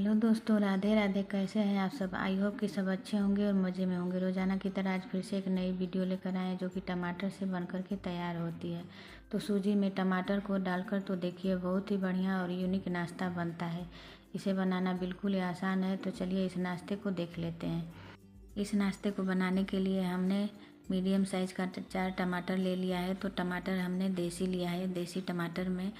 Hello दोस्तों, राधे राधे। कैसे हैं आप सब? आई होप कि सब अच्छे होंगे और मज़े में होंगे। रोज़ाना की तरह आज फिर से एक नई वीडियो लेकर आए हैं जो कि टमाटर से बनकर के तैयार होती है। तो सूजी में टमाटर को डालकर तो देखिए बहुत ही बढ़िया और यूनिक नाश्ता बनता है। इसे बनाना बिल्कुल ही आसान है। तो चलिए इस नाश्ते को देख लेते हैं। इस नाश्ते को बनाने के लिए हमने मीडियम साइज़ का 4 टमाटर ले लिया है। तो टमाटर हमने देसी लिया है। देसी टमाटर में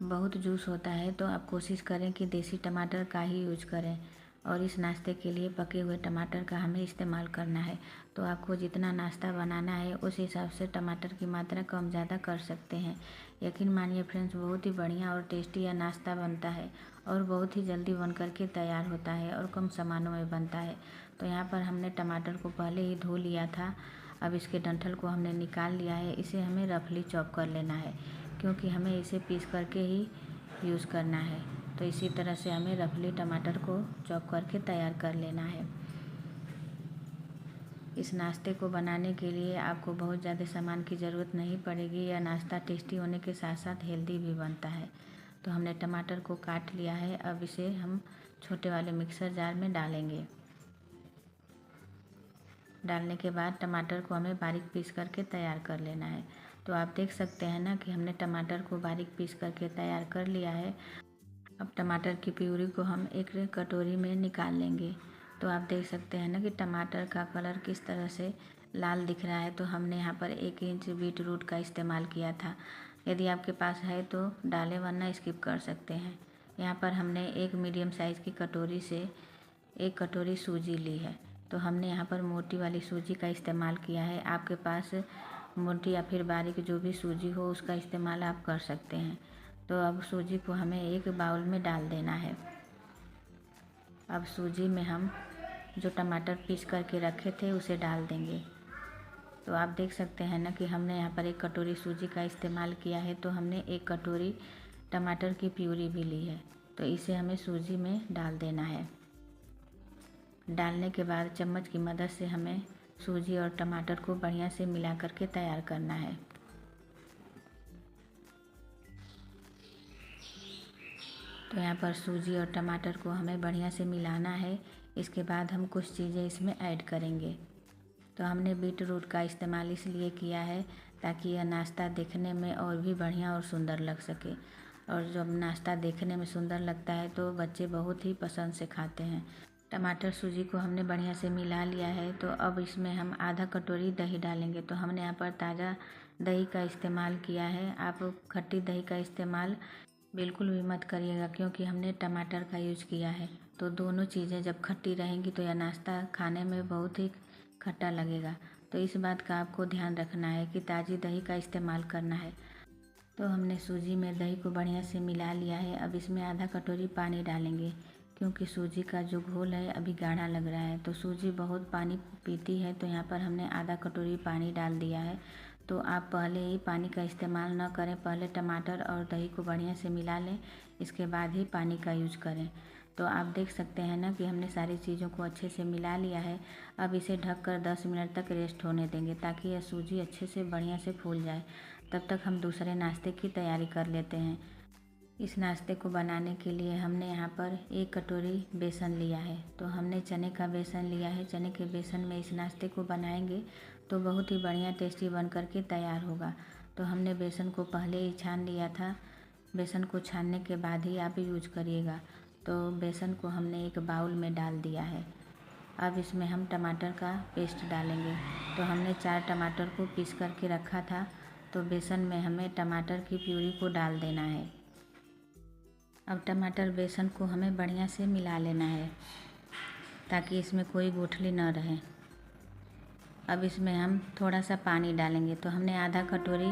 बहुत जूस होता है, तो आप कोशिश करें कि देसी टमाटर का ही यूज करें। और इस नाश्ते के लिए पके हुए टमाटर का हमें इस्तेमाल करना है। तो आपको जितना नाश्ता बनाना है उस हिसाब से टमाटर की मात्रा कम ज़्यादा कर सकते हैं। यकीन मानिए फ्रेंड्स, बहुत ही बढ़िया और टेस्टी यह नाश्ता बनता है और बहुत ही जल्दी बन कर के तैयार होता है और कम सामानों में बनता है। तो यहाँ पर हमने टमाटर को पहले ही धो लिया था। अब इसके डंठल को हमने निकाल लिया है। इसे हमें रफली चॉप कर लेना है क्योंकि हमें इसे पीस करके ही यूज़ करना है। तो इसी तरह से हमें रफली टमाटर को चॉप करके तैयार कर लेना है। इस नाश्ते को बनाने के लिए आपको बहुत ज़्यादा सामान की ज़रूरत नहीं पड़ेगी। यह नाश्ता टेस्टी होने के साथ साथ हेल्दी भी बनता है। तो हमने टमाटर को काट लिया है। अब इसे हम छोटे वाले मिक्सर जार में डालेंगे। डालने के बाद टमाटर को हमें बारीक पीस करके तैयार कर लेना है। तो आप देख सकते हैं ना कि हमने टमाटर को बारीक पीस करके तैयार कर लिया है। अब टमाटर की प्यूरी को हम एक कटोरी में निकाल लेंगे। तो आप देख सकते हैं ना कि टमाटर का कलर किस तरह से लाल दिख रहा है। तो हमने यहाँ पर 1 इंच बीट रूट का इस्तेमाल किया था। यदि आपके पास है तो डालें, वरना स्किप कर सकते हैं। यहाँ पर हमने एक मीडियम साइज़ की कटोरी से 1 कटोरी सूजी ली है। तो हमने यहाँ पर मोटी वाली सूजी का इस्तेमाल किया है। आपके पास मोटी या फिर बारीक जो भी सूजी हो उसका इस्तेमाल आप कर सकते हैं। तो अब सूजी को हमें एक बाउल में डाल देना है। अब सूजी में हम जो टमाटर पीस करके रखे थे उसे डाल देंगे। तो आप देख सकते हैं ना कि हमने यहाँ पर 1 कटोरी सूजी का इस्तेमाल किया है। तो हमने 1 कटोरी टमाटर की प्यूरी भी ली है। तो इसे हमें सूजी में डाल देना है। डालने के बाद चम्मच की मदद से हमें सूजी और टमाटर को बढ़िया से मिला करके तैयार करना है। तो यहाँ पर सूजी और टमाटर को हमें बढ़िया से मिलाना है। इसके बाद हम कुछ चीज़ें इसमें ऐड करेंगे। तो हमने बीट रूट का इस्तेमाल इसलिए किया है ताकि यह नाश्ता देखने में और भी बढ़िया और सुंदर लग सके। और जब नाश्ता देखने में सुंदर लगता है तो बच्चे बहुत ही पसंद से खाते हैं। टमाटर सूजी को हमने बढ़िया से मिला लिया है। तो अब इसमें हम आधा कटोरी दही डालेंगे। तो हमने यहाँ पर ताज़ा दही का इस्तेमाल किया है। आप खट्टी दही का इस्तेमाल बिल्कुल भी मत करिएगा क्योंकि हमने टमाटर का यूज किया है। तो दोनों चीज़ें जब खट्टी रहेंगी तो यह नाश्ता खाने में बहुत ही खट्टा लगेगा। तो इस बात का आपको ध्यान रखना है कि ताज़ी दही का इस्तेमाल करना है। तो हमने सूजी में दही को बढ़िया से मिला लिया है। अब इसमें आधा कटोरी पानी डालेंगे क्योंकि सूजी का जो घोल है अभी गाढ़ा लग रहा है। तो सूजी बहुत पानी पीती है। तो यहाँ पर हमने आधा कटोरी पानी डाल दिया है। तो आप पहले ही पानी का इस्तेमाल न करें, पहले टमाटर और दही को बढ़िया से मिला लें, इसके बाद ही पानी का यूज करें। तो आप देख सकते हैं ना कि हमने सारी चीज़ों को अच्छे से मिला लिया है। अब इसे ढककर 10 मिनट तक रेस्ट होने देंगे ताकि यह सूजी अच्छे से बढ़िया से फूल जाए। तब तक हम दूसरे नाश्ते की तैयारी कर लेते हैं। इस नाश्ते को बनाने के लिए हमने यहाँ पर 1 कटोरी बेसन लिया है। तो हमने चने का बेसन लिया है। चने के बेसन में इस नाश्ते को बनाएंगे तो बहुत ही बढ़िया टेस्टी बन कर के तैयार होगा। तो हमने बेसन को पहले ही छान लिया था। बेसन को छानने के बाद ही आप यूज करिएगा। तो बेसन को हमने एक बाउल में डाल दिया है। अब इसमें हम टमाटर का पेस्ट डालेंगे। तो हमने 4 टमाटर को पीस करके रखा था। तो बेसन में हमें टमाटर की प्यूरी को डाल देना है। अब टमाटर बेसन को हमें बढ़िया से मिला लेना है ताकि इसमें कोई गुठली न रहे। अब इसमें हम थोड़ा सा पानी डालेंगे। तो हमने आधा कटोरी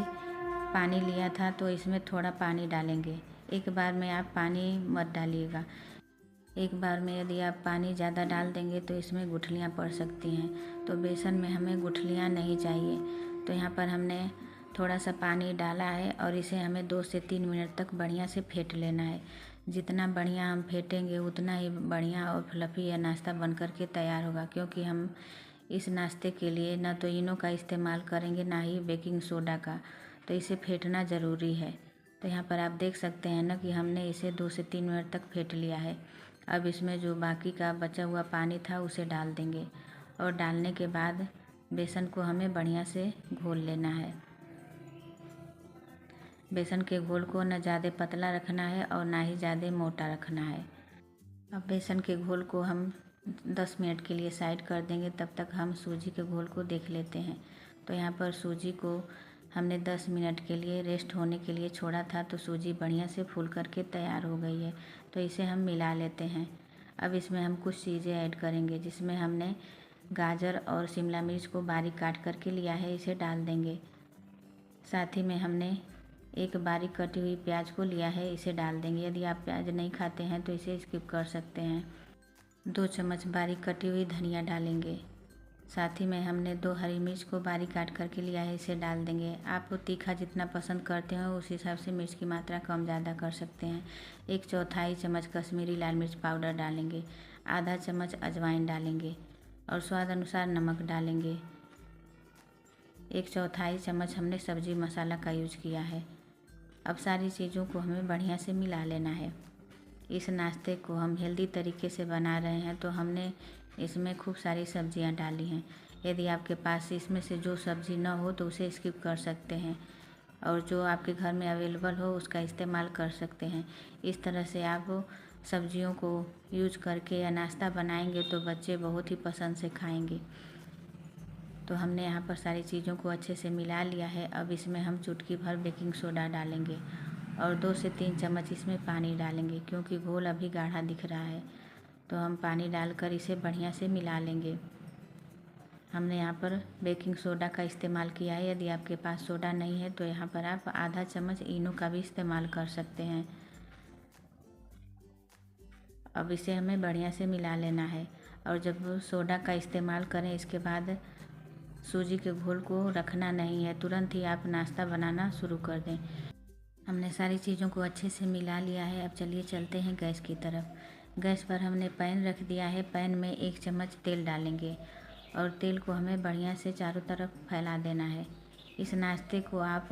पानी लिया था, तो इसमें थोड़ा पानी डालेंगे। एक बार में आप पानी मत डालिएगा। एक बार में यदि आप पानी ज़्यादा डाल देंगे तो इसमें गुठलियाँ पड़ सकती हैं। तो बेसन में हमें गुठलियाँ नहीं चाहिए। तो यहाँ पर हमने थोड़ा सा पानी डाला है और इसे हमें 2 से 3 मिनट तक बढ़िया से फेंट लेना है। जितना बढ़िया हम फेंटेंगे उतना ही बढ़िया और फ्लफ़ी यह नाश्ता बन कर के तैयार होगा। क्योंकि हम इस नाश्ते के लिए ना तो इनो का इस्तेमाल करेंगे ना ही बेकिंग सोडा का। तो इसे फेंटना ज़रूरी है। तो यहाँ पर आप देख सकते हैं ना कि हमने इसे 2 से 3 मिनट तक फेंट लिया है। अब इसमें जो बाकी का बचा हुआ पानी था उसे डाल देंगे और डालने के बाद बेसन को हमें बढ़िया से घोल लेना है। बेसन के घोल को न ज़्यादा पतला रखना है और ना ही ज़्यादा मोटा रखना है। अब बेसन के घोल को हम 10 मिनट के लिए साइड कर देंगे, तब तक हम सूजी के घोल को देख लेते हैं। तो यहाँ पर सूजी को हमने 10 मिनट के लिए रेस्ट होने के लिए छोड़ा था, तो सूजी बढ़िया से फूल करके तैयार हो गई है। तो इसे हम मिला लेते हैं। अब इसमें हम कुछ चीज़ें ऐड करेंगे, जिसमें हमने गाजर और शिमला मिर्च को बारीक काट करके लिया है, इसे डाल देंगे। साथ ही में हमने एक बारीक कटी हुई प्याज को लिया है, इसे डाल देंगे। यदि आप प्याज नहीं खाते हैं तो इसे स्किप कर सकते हैं। 2 चम्मच बारीक कटी हुई धनिया डालेंगे। साथ ही में हमने 2 हरी मिर्च को बारीक काट करके लिया है, इसे डाल देंगे। आप तीखा जितना पसंद करते हो उस हिसाब से मिर्च की मात्रा कम ज़्यादा कर सकते हैं। 1/4 चम्मच कश्मीरी लाल मिर्च पाउडर डालेंगे। आधा चम्मच अजवाइन डालेंगे और स्वाद अनुसार नमक डालेंगे। 1/4 चम्मच हमने सब्जी मसाला का यूज किया है। अब सारी चीज़ों को हमें बढ़िया से मिला लेना है। इस नाश्ते को हम हेल्दी तरीके से बना रहे हैं, तो हमने इसमें खूब सारी सब्जियां डाली हैं। यदि आपके पास इसमें से जो सब्ज़ी ना हो तो उसे स्किप कर सकते हैं और जो आपके घर में अवेलेबल हो उसका इस्तेमाल कर सकते हैं। इस तरह से आप सब्जियों को यूज करके या नाश्ता बनाएंगे तो बच्चे बहुत ही पसंद से खाएंगे। तो हमने यहाँ पर सारी चीज़ों को अच्छे से मिला लिया है। अब इसमें हम चुटकी भर बेकिंग सोडा डालेंगे और 2 से 3 चम्मच इसमें पानी डालेंगे, क्योंकि घोल अभी गाढ़ा दिख रहा है। तो हम पानी डालकर इसे बढ़िया से मिला लेंगे। हमने यहाँ पर बेकिंग सोडा का इस्तेमाल किया है। यदि आपके पास सोडा नहीं है तो यहाँ पर आप आधा चम्मच इनो का भी इस्तेमाल कर सकते हैं। अब इसे हमें बढ़िया से मिला लेना है और जब सोडा का इस्तेमाल करें इसके बाद सूजी के घोल को रखना नहीं है, तुरंत ही आप नाश्ता बनाना शुरू कर दें। हमने सारी चीज़ों को अच्छे से मिला लिया है। अब चलिए चलते हैं गैस की तरफ। गैस पर हमने पैन रख दिया है। पैन में 1 चम्मच तेल डालेंगे और तेल को हमें बढ़िया से चारों तरफ फैला देना है। इस नाश्ते को आप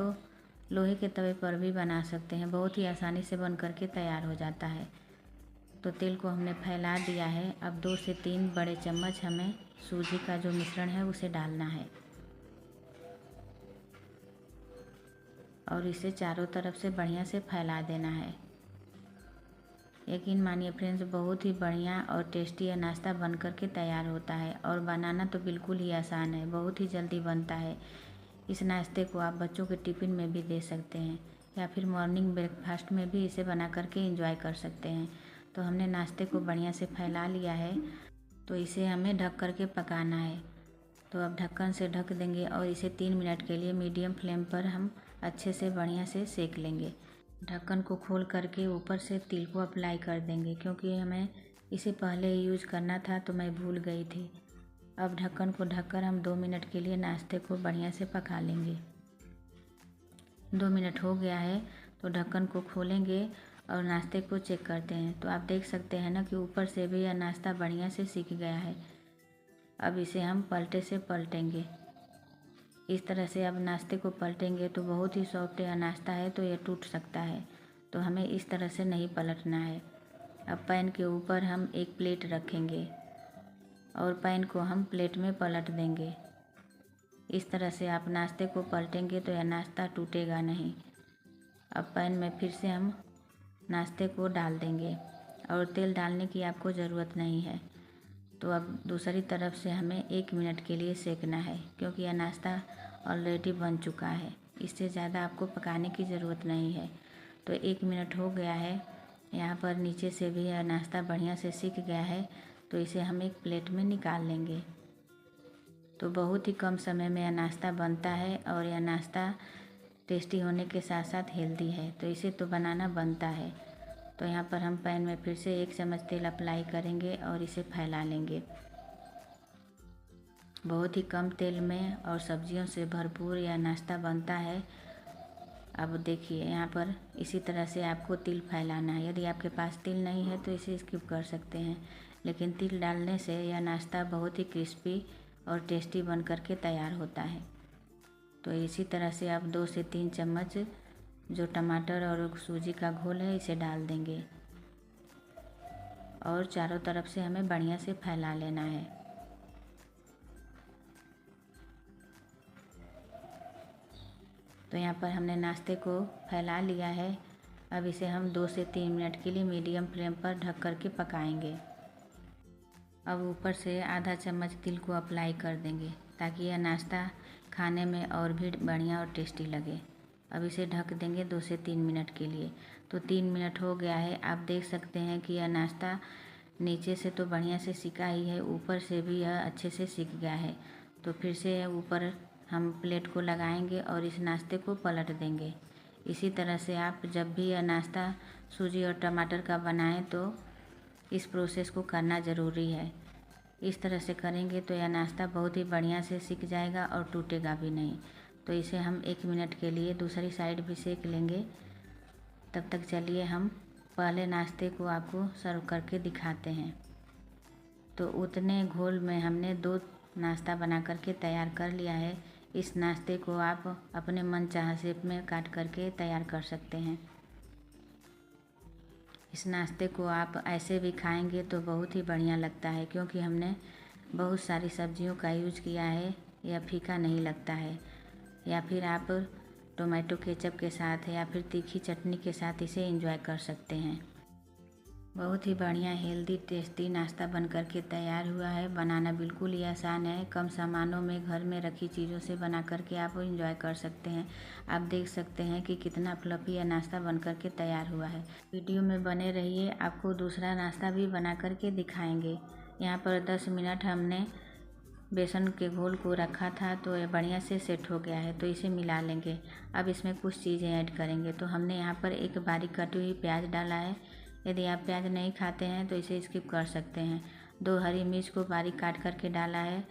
लोहे के तवे पर भी बना सकते हैं, बहुत ही आसानी से बन करके तैयार हो जाता है। तो तेल को हमने फैला दिया है। अब 2 से 3 बड़े चम्मच हमें सूजी का जो मिश्रण है उसे डालना है और इसे चारों तरफ से बढ़िया से फैला देना है। यकीन मानिए फ्रेंड्स, बहुत ही बढ़िया और टेस्टी यह नाश्ता बन करके तैयार होता है और बनाना तो बिल्कुल ही आसान है, बहुत ही जल्दी बनता है। इस नाश्ते को आप बच्चों के टिफ़िन में भी दे सकते हैं या फिर मॉर्निंग ब्रेकफास्ट में भी इसे बना करके एंजॉय कर सकते हैं। तो हमने नाश्ते को बढ़िया से फैला लिया है, तो इसे हमें ढक करके पकाना है। तो अब ढक्कन से ढक देंगे और इसे 3 मिनट के लिए मीडियम फ्लेम पर हम अच्छे से बढ़िया से सेक लेंगे। ढक्कन को खोल करके ऊपर से तिल को अप्लाई कर देंगे, क्योंकि हमें इसे पहले ही यूज करना था तो मैं भूल गई थी। अब ढक्कन को ढककर हम 2 मिनट के लिए नाश्ते को बढ़िया से पका लेंगे। 2 मिनट हो गया है तो ढक्कन को खोलेंगे और नाश्ते को चेक करते हैं। तो आप देख सकते हैं ना कि ऊपर से भी यह नाश्ता बढ़िया से सिक गया है। अब इसे हम पलटे से पलटेंगे। इस तरह से अब नाश्ते को पलटेंगे तो बहुत ही सॉफ्ट यह नाश्ता है, तो यह टूट सकता है, तो हमें इस तरह से नहीं पलटना है। अब पैन के ऊपर हम एक प्लेट रखेंगे और पैन को हम प्लेट में पलट देंगे। इस तरह से आप नाश्ते को पलटेंगे तो यह नाश्ता टूटेगा नहीं। अब पैन में फिर से हम नाश्ते को डाल देंगे और तेल डालने की आपको ज़रूरत नहीं है। तो अब दूसरी तरफ से हमें 1 मिनट के लिए सेकना है, क्योंकि यह नाश्ता ऑलरेडी बन चुका है, इससे ज़्यादा आपको पकाने की ज़रूरत नहीं है। तो 1 मिनट हो गया है। यहाँ पर नीचे से भी यह नाश्ता बढ़िया से सिक गया है, तो इसे हम एक प्लेट में निकाल लेंगे। तो बहुत ही कम समय में यह नाश्ता बनता है और यह नाश्ता टेस्टी होने के साथ साथ हेल्दी है, तो इसे तो बनाना बनता है। तो यहाँ पर हम पैन में फिर से 1 चम्मच तेल अप्लाई करेंगे और इसे फैला लेंगे। बहुत ही कम तेल में और सब्जियों से भरपूर यह नाश्ता बनता है। अब देखिए यहाँ पर इसी तरह से आपको तिल फैलाना है। यदि आपके पास तिल नहीं है तो इसे स्किप कर सकते हैं, लेकिन तिल डालने से यह नाश्ता बहुत ही क्रिस्पी और टेस्टी बन करके तैयार होता है। तो इसी तरह से आप 2 से 3 चम्मच जो टमाटर और सूजी का घोल है इसे डाल देंगे और चारों तरफ से हमें बढ़िया से फैला लेना है। तो यहाँ पर हमने नाश्ते को फैला लिया है। अब इसे हम 2 से 3 मिनट के लिए मीडियम फ्लेम पर ढक कर के पकाएंगे। अब ऊपर से आधा चम्मच तिल को अप्लाई कर देंगे ताकि यह नाश्ता खाने में और भी बढ़िया और टेस्टी लगे। अब इसे ढक देंगे 2 से 3 मिनट के लिए। तो 3 मिनट हो गया है। आप देख सकते हैं कि यह नाश्ता नीचे से तो बढ़िया से सिका ही है, ऊपर से भी यह अच्छे से सिक गया है। तो फिर से ऊपर हम प्लेट को लगाएंगे और इस नाश्ते को पलट देंगे। इसी तरह से आप जब भी यह नाश्ता सूजी और टमाटर का बनाएं तो इस प्रोसेस को करना ज़रूरी है। इस तरह से करेंगे तो यह नाश्ता बहुत ही बढ़िया से सिक जाएगा और टूटेगा भी नहीं। तो इसे हम 1 मिनट के लिए दूसरी साइड भी सेक लेंगे। तब तक चलिए हम पहले नाश्ते को आपको सर्व करके दिखाते हैं। तो उतने घोल में हमने 2 नाश्ता बना करके तैयार कर लिया है। इस नाश्ते को आप अपने मनचाहा शेप में काट करके तैयार कर सकते हैं। इस नाश्ते को आप ऐसे भी खाएंगे तो बहुत ही बढ़िया लगता है, क्योंकि हमने बहुत सारी सब्जियों का यूज किया है। यह फीका नहीं लगता है। या फिर आप टोमेटो केचप के साथ या फिर तीखी चटनी के साथ इसे एंजॉय कर सकते हैं। बहुत ही बढ़िया हेल्दी टेस्टी नाश्ता बन कर के तैयार हुआ है। बनाना बिल्कुल ही आसान है। कम सामानों में घर में रखी चीज़ों से बना करके आप एंजॉय कर सकते हैं। आप देख सकते हैं कि कितना फ्लफी यह नाश्ता बन कर के तैयार हुआ है। वीडियो में बने रहिए, आपको दूसरा नाश्ता भी बना करके दिखाएंगे। यहाँ पर 10 मिनट हमने बेसन के घोल को रखा था तो यह बढ़िया से सेट हो गया है। तो इसे मिला लेंगे। अब इसमें कुछ चीज़ें ऐड करेंगे। तो हमने यहाँ पर एक बारीक कटी हुई प्याज डाला है। यदि आप प्याज नहीं खाते हैं तो इसे स्किप कर सकते हैं। 2 हरी मिर्च को बारीक काट करके डाला है।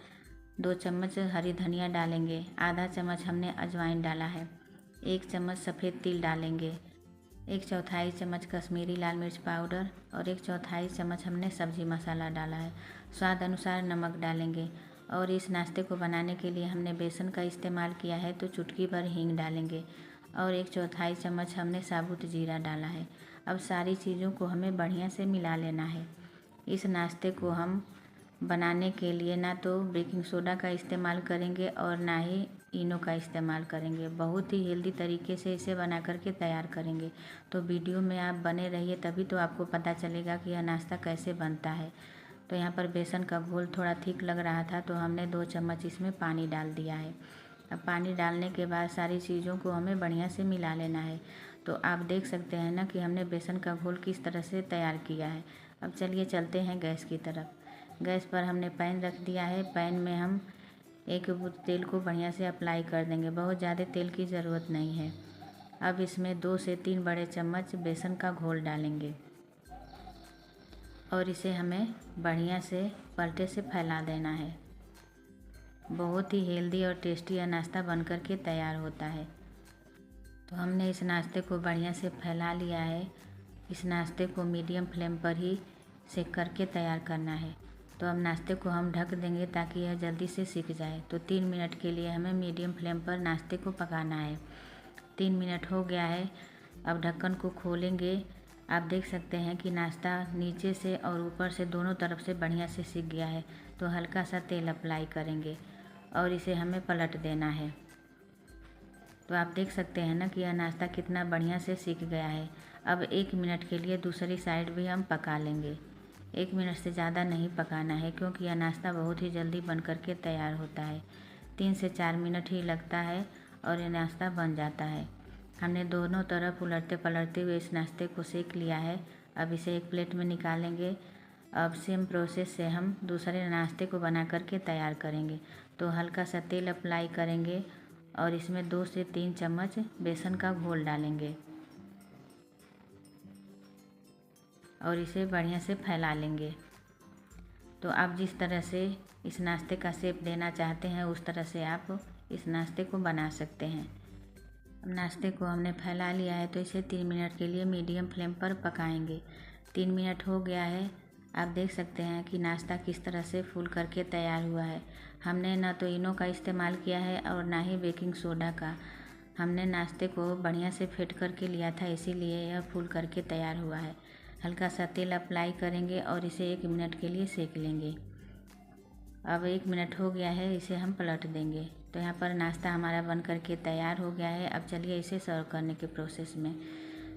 2 चम्मच हरी धनिया डालेंगे। आधा चम्मच हमने अजवाइन डाला है। 1 चम्मच सफ़ेद तिल डालेंगे। 1/4 चम्मच कश्मीरी लाल मिर्च पाउडर और 1/4 चम्मच हमने सब्जी मसाला डाला है। स्वाद अनुसार नमक डालेंगे। और इस नाश्ते को बनाने के लिए हमने बेसन का इस्तेमाल किया है, तो चुटकी भर हींग डालेंगे और 1/4 चम्मच हमने साबुत जीरा डाला है। अब सारी चीज़ों को हमें बढ़िया से मिला लेना है। इस नाश्ते को हम बनाने के लिए ना तो बेकिंग सोडा का इस्तेमाल करेंगे और ना ही इनो का इस्तेमाल करेंगे। बहुत ही हेल्दी तरीके से इसे बना करके तैयार करेंगे। तो वीडियो में आप बने रहिए, तभी तो आपको पता चलेगा कि यह नाश्ता कैसे बनता है। तो यहाँ पर बेसन का घोल थोड़ा थिक लग रहा था तो हमने 2 चम्मच इसमें पानी डाल दिया है। अब पानी डालने के बाद सारी चीज़ों को हमें बढ़िया से मिला लेना है। तो आप देख सकते हैं ना कि हमने बेसन का घोल किस तरह से तैयार किया है। अब चलिए चलते हैं गैस की तरफ। गैस पर हमने पैन रख दिया है। पैन में हम एक तेल को बढ़िया से अप्लाई कर देंगे। बहुत ज़्यादा तेल की ज़रूरत नहीं है। अब इसमें 2 से 3 बड़े चम्मच बेसन का घोल डालेंगे और इसे हमें बढ़िया से पलटे से फैला देना है। बहुत ही हेल्दी और टेस्टी यह नाश्ता बनकर के तैयार होता है। तो हमने इस नाश्ते को बढ़िया से फैला लिया है। इस नाश्ते को मीडियम फ्लेम पर ही सेक करके तैयार करना है। तो अब नाश्ते को हम ढक देंगे ताकि यह जल्दी से सिक जाए। तो 3 मिनट के लिए हमें मीडियम फ्लेम पर नाश्ते को पकाना है। 3 मिनट हो गया है। अब ढक्कन को खोलेंगे। आप देख सकते हैं कि नाश्ता नीचे से और ऊपर से दोनों तरफ से बढ़िया से सिक गया है। तो हल्का सा तेल अप्लाई करेंगे और इसे हमें पलट देना है। तो आप देख सकते हैं ना कि यह नाश्ता कितना बढ़िया से सिक गया है। अब 1 मिनट के लिए दूसरी साइड भी हम पका लेंगे। 1 मिनट से ज़्यादा नहीं पकाना है, क्योंकि यह नाश्ता बहुत ही जल्दी बन करके तैयार होता है। 3 से 4 मिनट ही लगता है और यह नाश्ता बन जाता है। हमने दोनों तरफ उलटते पलटते हुए इस नाश्ते को सेक लिया है। अब इसे एक प्लेट में निकालेंगे। अब सेम प्रोसेस से हम दूसरे नाश्ते को बना करके तैयार करेंगे। तो हल्का सा तेल अप्लाई करेंगे और इसमें 2 से 3 चम्मच बेसन का घोल डालेंगे और इसे बढ़िया से फैला लेंगे। तो आप जिस तरह से इस नाश्ते का शेप देना चाहते हैं उस तरह से आप इस नाश्ते को बना सकते हैं। अब नाश्ते को हमने फैला लिया है तो इसे 3 मिनट के लिए मीडियम फ्लेम पर पकाएंगे। 3 मिनट हो गया है। आप देख सकते हैं कि नाश्ता किस तरह से फूल करके तैयार हुआ है। हमने ना तो इनो का इस्तेमाल किया है और ना ही बेकिंग सोडा का। हमने नाश्ते को बढ़िया से फेंट करके लिया था, इसीलिए यह फूल करके तैयार हुआ है। हल्का सा तेल अप्लाई करेंगे और इसे 1 मिनट के लिए सेक लेंगे। अब 1 मिनट हो गया है, इसे हम पलट देंगे। तो यहाँ पर नाश्ता हमारा बन करके तैयार हो गया है। अब चलिए इसे सर्व करने के प्रोसेस में।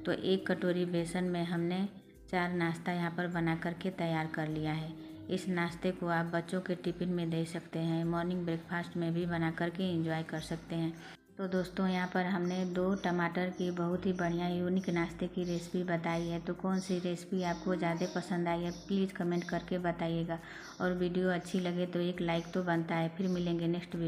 तो 1 कटोरी बेसन में हमने 4 नाश्ता यहाँ पर बना करके तैयार कर लिया है। इस नाश्ते को आप बच्चों के टिफ़िन में दे सकते हैं, मॉर्निंग ब्रेकफास्ट में भी बना करके एंजॉय कर सकते हैं। तो दोस्तों यहाँ पर हमने 2 टमाटर की बहुत ही बढ़िया यूनिक नाश्ते की रेसिपी बताई है। तो कौन सी रेसिपी आपको ज़्यादा पसंद आई है प्लीज़ कमेंट करके बताइएगा। और वीडियो अच्छी लगे तो एक लाइक तो बनता है। फिर मिलेंगे नेक्स्ट वीडियो।